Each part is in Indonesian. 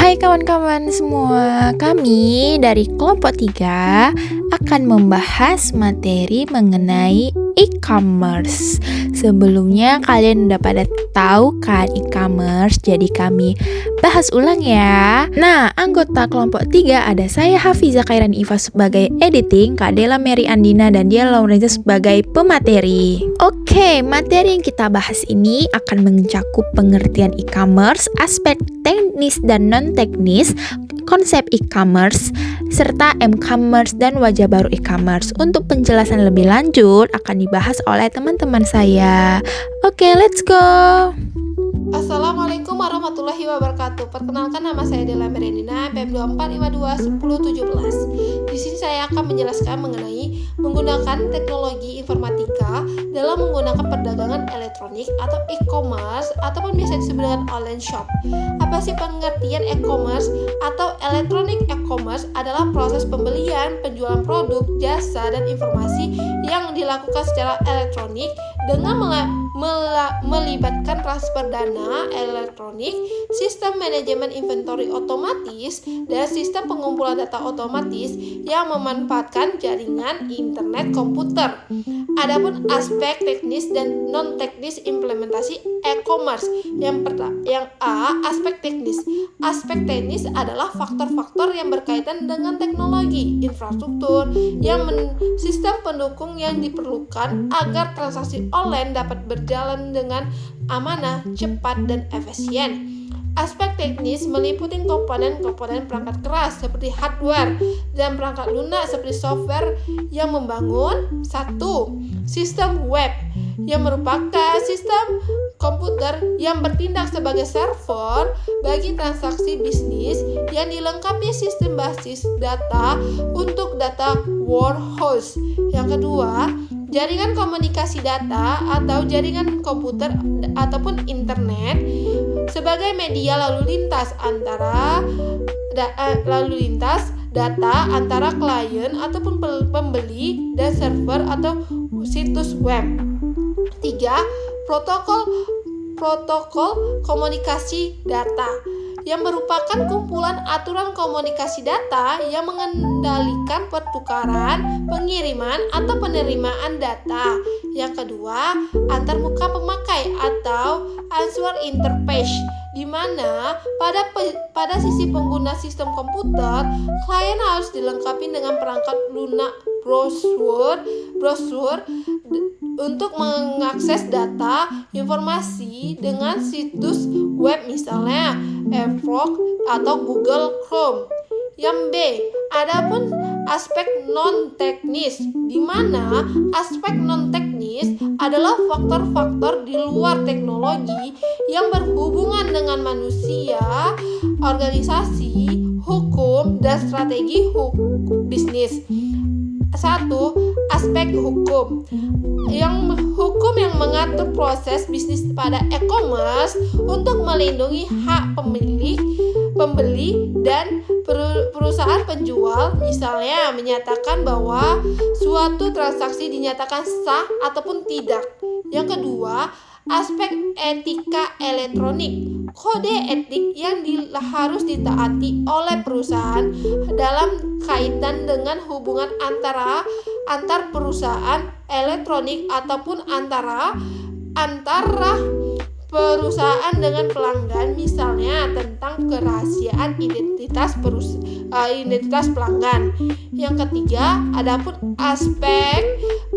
Hai kawan-kawan semua, kami dari kelompok 3 akan membahas materi mengenai e-commerce. Sebelumnya kalian udah pada tahu kan e-commerce, jadi kami bahas ulang ya. Nah, anggota kelompok 3 ada saya Hafiza Khairan Iva sebagai editing, Kak Dela Mary Andina dan Dia Laurenza sebagai pemateri. Oke, materi yang kita bahas ini akan mencakup pengertian e-commerce, aspek teknis dan non-teknis, konsep e-commerce, serta m-commerce dan wajah baru e-commerce. Untuk penjelasan lebih lanjut akan dibahas oleh teman-teman saya. Oke, let's go! Assalamualaikum warahmatullahi wabarakatuh. Perkenalkan, nama saya Dela Merendina, PM 24521017. Di sini saya akan menjelaskan mengenai menggunakan teknologi informatika dalam menggunakan perdagangan elektronik atau e-commerce ataupun biasa disebut dengan online shop. Apa sih pengertian e-commerce atau electronic e-commerce? Adalah proses pembelian, penjualan produk, jasa, dan informasi yang dilakukan secara elektronik dengan melibatkan transfer dana elektronik, sistem manajemen inventory otomatis, dan sistem pengumpulan data otomatis yang memanfaatkan jaringan internet komputer. Adapun aspek teknis dan non-teknis implementasi e-commerce. Yang A, aspek teknis. Aspek teknis adalah faktor-faktor yang berkaitan dengan teknologi, infrastruktur, sistem pendukung yang diperlukan agar transaksi online dapat berjalan dengan amanah, cepat, dan efisien. Aspek teknis meliputi komponen-komponen perangkat keras seperti hardware dan perangkat lunak seperti software yang membangun. 1. Sistem web yang merupakan sistem komputer yang bertindak sebagai server bagi transaksi bisnis yang dilengkapi sistem basis data untuk data warehouse. Yang kedua, jaringan komunikasi data atau jaringan komputer ataupun internet sebagai media lalu lintas data antara klien ataupun pembeli dan server atau situs web. 3. Protokol komunikasi data yang merupakan kumpulan aturan komunikasi data yang mengendalikan pertukaran, pengiriman, atau penerimaan data. Yang kedua, antarmuka pemakai atau user interface, di mana pada sisi pengguna sistem komputer, klien harus dilengkapi dengan perangkat lunak browser untuk mengakses data informasi dengan situs web misalnya Firefox atau Google Chrome. Yang B, adapun aspek non-teknis, di mana aspek non-teknis adalah faktor-faktor di luar teknologi yang berhubungan dengan manusia, organisasi, hukum, dan strategi bisnis. 1. Aspek hukum yang mengatur proses bisnis pada e-commerce untuk melindungi hak pembeli dan perusahaan penjual, misalnya menyatakan bahwa suatu transaksi dinyatakan sah ataupun tidak. Yang kedua, aspek etika elektronik, kode etik yang harus ditaati oleh perusahaan dalam kaitan dengan hubungan antar perusahaan elektronik ataupun antara perusahaan dengan pelanggan, misalnya tentang kerahasiaan identitas pelanggan. Yang ketiga, adapun aspek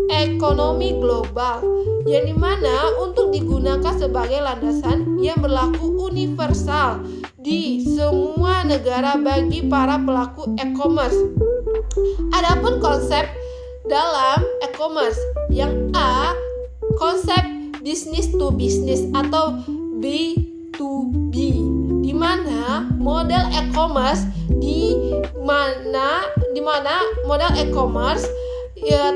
ekonomi global, yang dimana untuk digunakan sebagai landasan yang berlaku universal di semua negara bagi para pelaku e-commerce. Adapun konsep dalam e-commerce, yang A, konsep business to business atau B2B, di mana model e-commerce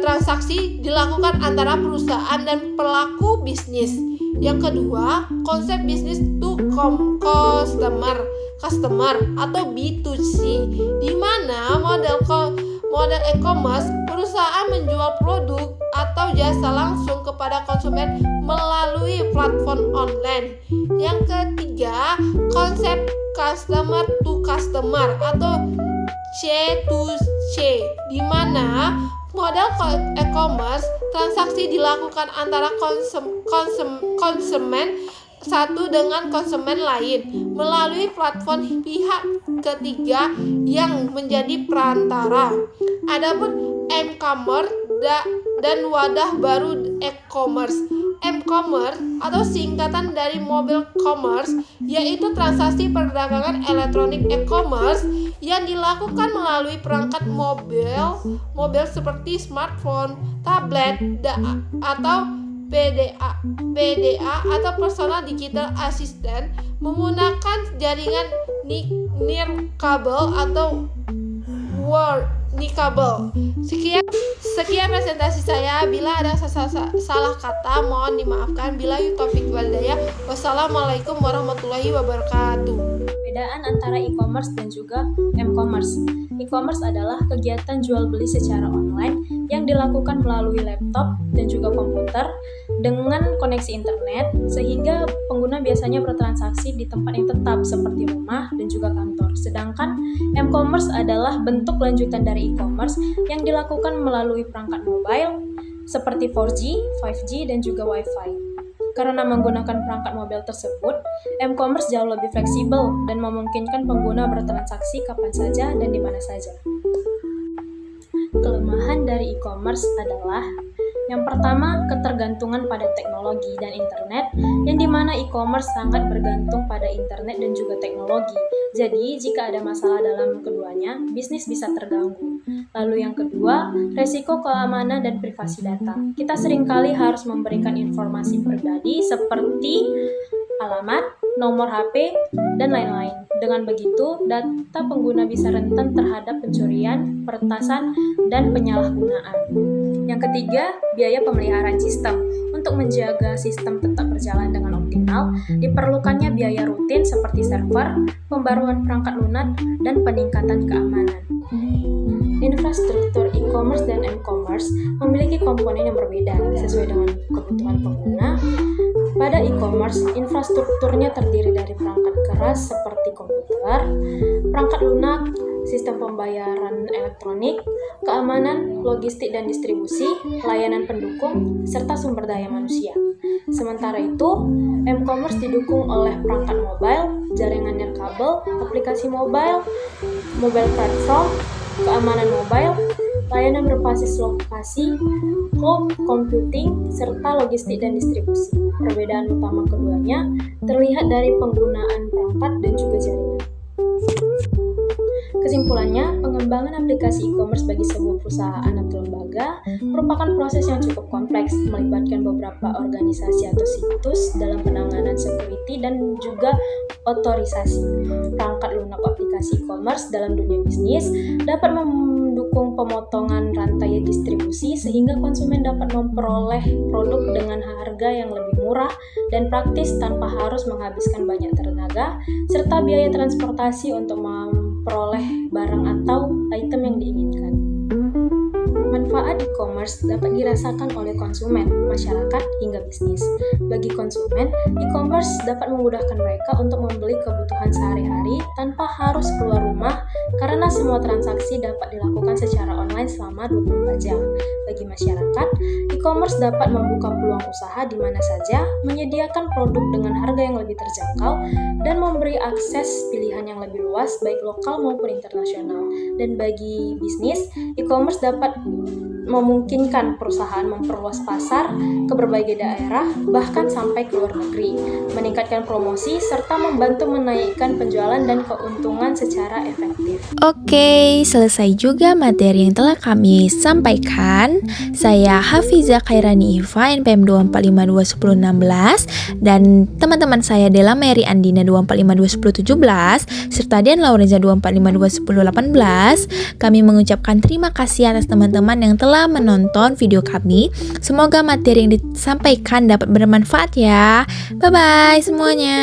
transaksi dilakukan antara perusahaan dan pelaku bisnis. Yang kedua, konsep business to customer atau B2C, di mana model e-commerce perusahaan menjual produk atau jasa langsung kepada konsumen melalui platform online. Yang ketiga, konsep customer to customer atau C2C, di mana model e-commerce transaksi dilakukan antara konsumen satu dengan konsumen lain melalui platform pihak ketiga yang menjadi perantara. Adapun m-commerce dan wadah baru e-commerce. M-commerce atau singkatan dari mobile commerce, yaitu transaksi perdagangan elektronik e-commerce yang dilakukan melalui perangkat mobil seperti smartphone, tablet, atau PDA atau personal digital assistant menggunakan jaringan nirkabel atau nirkabel. Sekian presentasi saya. Bila ada salah kata mohon dimaafkan. Billahi taufiq wal hidayah. Wassalamualaikum warahmatullahi wabarakatuh. Perbedaan antara e-commerce dan juga m-commerce. E-commerce adalah kegiatan jual beli secara online yang dilakukan melalui laptop dan juga komputer dengan koneksi internet, sehingga pengguna biasanya bertransaksi di tempat yang tetap seperti rumah dan juga kantor. Sedangkan m-commerce adalah bentuk lanjutan dari e-commerce yang dilakukan melalui perangkat mobile seperti 4G, 5G, dan juga Wi-Fi. Karena menggunakan perangkat mobile tersebut, m-commerce jauh lebih fleksibel dan memungkinkan pengguna bertransaksi kapan saja dan di mana saja. Kelemahan dari e-commerce adalah yang pertama, ketergantungan pada teknologi dan internet, yang dimana e-commerce sangat bergantung pada internet dan juga teknologi. Jadi, jika ada masalah dalam keduanya, bisnis bisa terganggu. Lalu yang kedua, resiko keamanan dan privasi data. Kita seringkali harus memberikan informasi pribadi seperti alamat, nomor HP, dan lain-lain. Dengan begitu, data pengguna bisa rentan terhadap pencurian, peretasan, dan penyalahgunaan. Yang ketiga, biaya pemeliharaan sistem. Untuk menjaga sistem tetap berjalan dengan optimal, diperlukannya biaya rutin seperti server, pembaruan perangkat lunak, dan peningkatan keamanan. Infrastruktur e-commerce dan m-commerce memiliki komponen yang berbeda sesuai dengan kebutuhan pengguna. Pada e-commerce, infrastrukturnya terdiri dari perangkat keras seperti komputer, perangkat lunak, sistem pembayaran elektronik, keamanan, logistik dan distribusi, layanan pendukung, serta sumber daya manusia. Sementara itu, m-commerce didukung oleh perangkat mobile, jaringan nirkabel, aplikasi mobile platform, keamanan mobile, layanan berbasis lokasi, cloud computing, serta logistik dan distribusi. Perbedaan utama keduanya terlihat dari penggunaan perangkat dan juga jaringan. Kesimpulannya, pengembangan aplikasi e-commerce bagi sebuah perusahaan atau lembaga merupakan proses yang cukup kompleks, melibatkan beberapa organisasi atau situs dalam penanganan security dan juga otorisasi. Perangkat lunak aplikasi e-commerce dalam dunia bisnis dapat mendukung pemotongan rantai distribusi sehingga konsumen dapat memperoleh produk dengan harga yang lebih murah dan praktis tanpa harus menghabiskan banyak tenaga serta biaya transportasi untuk memperoleh barang atau item yang diinginkan. Manfaat e-commerce dapat dirasakan oleh konsumen, masyarakat, hingga bisnis. Bagi konsumen, e-commerce dapat memudahkan mereka untuk membeli kebutuhan sehari-hari tanpa harus keluar rumah karena semua transaksi dapat dilakukan secara online selama 24 jam. Bagi masyarakat, e-commerce dapat membuka peluang usaha di mana saja, menyediakan produk dengan harga yang lebih terjangkau, dan memberi akses pilihan yang lebih luas baik lokal maupun internasional. Dan bagi bisnis, e-commerce dapat memungkinkan perusahaan memperluas pasar ke berbagai daerah, bahkan sampai ke luar negeri, meningkatkan promosi, serta membantu menaikkan penjualan dan keuntungan secara efektif. Oke, selesai juga materi yang telah kami sampaikan. Saya Hafiza Khairani Iva, NPM 245211016, dan teman-teman saya Dela Mary Andina 245211017, serta Dian Laurenza 245211018. Kami mengucapkan terima kasih atas teman-teman yang telah menonton video kami. Semoga materi yang disampaikan dapat bermanfaat ya. Bye-bye semuanya.